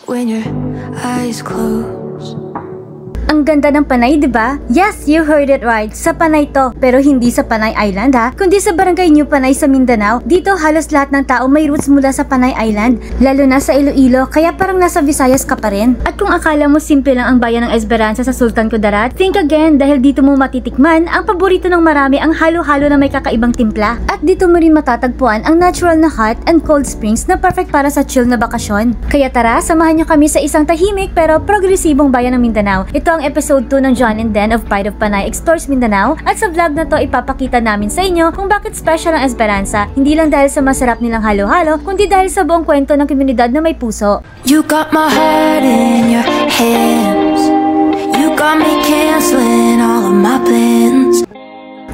when your eyes close. Ang ganda ng Panay, di ba? Yes, you heard it right. Sa Panay to, pero hindi sa Panay Island ha, kundi sa Barangay New Panay sa Mindanao. Dito halos lahat ng tao may roots mula sa Panay Island, lalo na sa Iloilo, kaya parang nasa Visayas ka pa rin. At kung akala mo simple lang ang bayan ng Esperanza sa Sultan Kudarat, think again dahil dito mo matitikman ang paborito ng marami, ang halo-halo na may kakaibang timpla. At dito mo rin matatagpuan ang natural na hot and cold springs na perfect para sa chill na bakasyon. Kaya tara, samahan nyo kami sa isang tahimik pero progresibong bayan ng Mindanao. Ito ang episode 2 ng John and Den of Pride of Panay Explores Mindanao, at sa vlog na to ipapakita namin sa inyo kung bakit special ang Esperanza, hindi lang dahil sa masarap nilang halo-halo, kundi dahil sa buong kwento ng komunidad na may puso. You got my heart in your hands. You got me canceling all of my plans.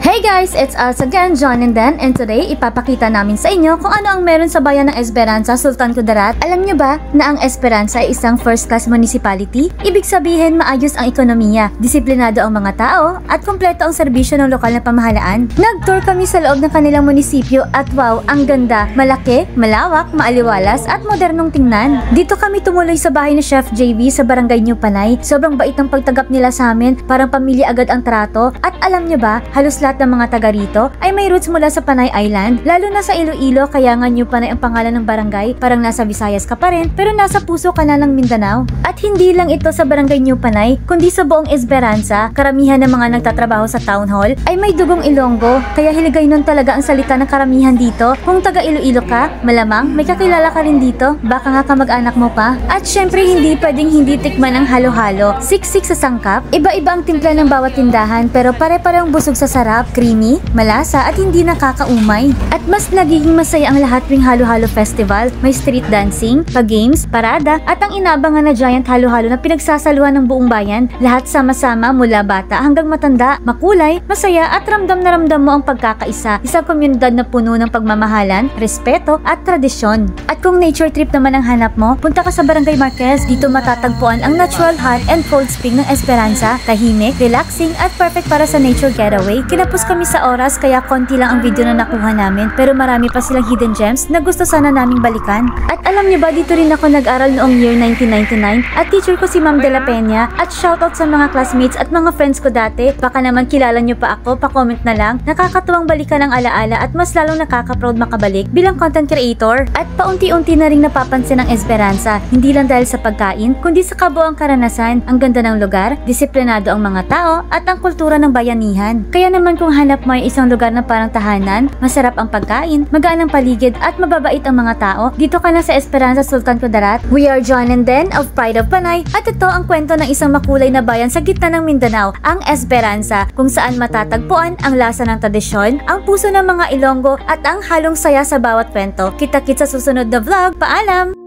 Hey guys! It's us again, John and Den, and today ipapakita namin sa inyo kung ano ang meron sa bayan ng Esperanza, Sultan Kudarat. Alam nyo ba na ang Esperanza ay isang first-class municipality? Ibig sabihin maayos ang ekonomiya, disiplinado ang mga tao, at kompleto ang serbisyo ng lokal na pamahalaan. Nag-tour kami sa loob ng kanilang munisipyo at wow, ang ganda! Malaki, malawak, maaliwalas, at modernong tingnan. Dito kami tumuloy sa bahay ni Chef JV sa Barangay New Panay. Sobrang bait ang pagtanggap nila sa amin, parang pamilya agad ang trato. At alam nyo ba, halos lahat ng mga taga rito ay may roots mula sa Panay Island, lalo na sa Iloilo, kaya nga New Panay ang pangalan ng barangay. Parang nasa Visayas ka pa rin, pero nasa puso ka na ng Mindanao. At hindi lang ito sa Barangay New Panay, kundi sa buong Esperanza, karamihan ng mga nagtatrabaho sa town hall ay may dugong Ilonggo, kaya Hiligaynon talaga ang salita ng karamihan dito. Kung taga Iloilo ka, malamang may kakilala ka rin dito, baka nga kamag-anak mo pa. At syempre hindi pwedeng hindi tikman ang halo-halo, siksik sa sangkap, iba-iba ang timpla ng bawat tindahan, pero pare-parehong busog sa sarap, creamy, malasa at hindi nakakaumay. At mas nagiging masaya ang lahat tuwing halo-halo festival. May street dancing, pa-games, parada, at ang inabangan na giant halo-halo na pinagsasaluhan ng buong bayan. Lahat sama-sama mula bata hanggang matanda, makulay, masaya at ramdam na ramdam mo ang pagkakaisa. Isang komunidad na puno ng pagmamahalan, respeto at tradisyon. At kung nature trip naman ang hanap mo, punta ka sa Barangay Marquez. Dito matatagpuan ang natural hot and cold spring ng Esperanza. Tahimik, relaxing at perfect para sa nature getaway. Kinapos kami sa oras kaya konti lang ang video na nakuha namin, pero marami pa silang hidden gems na gusto sana naming balikan. At alam niyo ba, dito rin ako nag-aral noong year 1999 at teacher ko si Ma'am De La Peña. At shoutout sa mga classmates at mga friends ko dati. Baka naman kilala niyo pa ako, pa-comment na lang. Nakakatuwang balikan ang alaala at mas lalong nakaka-proud makabalik bilang content creator. At paunti-unti na ring napapansin ang Esperanza, hindi lang dahil sa pagkain, kundi sa kabuang karanasan. Ang ganda ng lugar, disiplinado ang mga tao at ang kultura ng bayanihan. Kaya naman kung hanap mo ay isang lugar na parang tahanan, masarap ang pagkain, magaan ang paligid at mababait ang mga tao, dito ka na sa Esperanza, Sultan Kudarat. We are John and Den of Pride of Panay, at ito ang kwento ng isang makulay na bayan sa gitna ng Mindanao, ang Esperanza, kung saan matatagpuan ang lasa ng tradisyon, ang puso ng mga Ilonggo at ang halong saya sa bawat kwento. Kita-kits sa susunod na vlog. Paalam!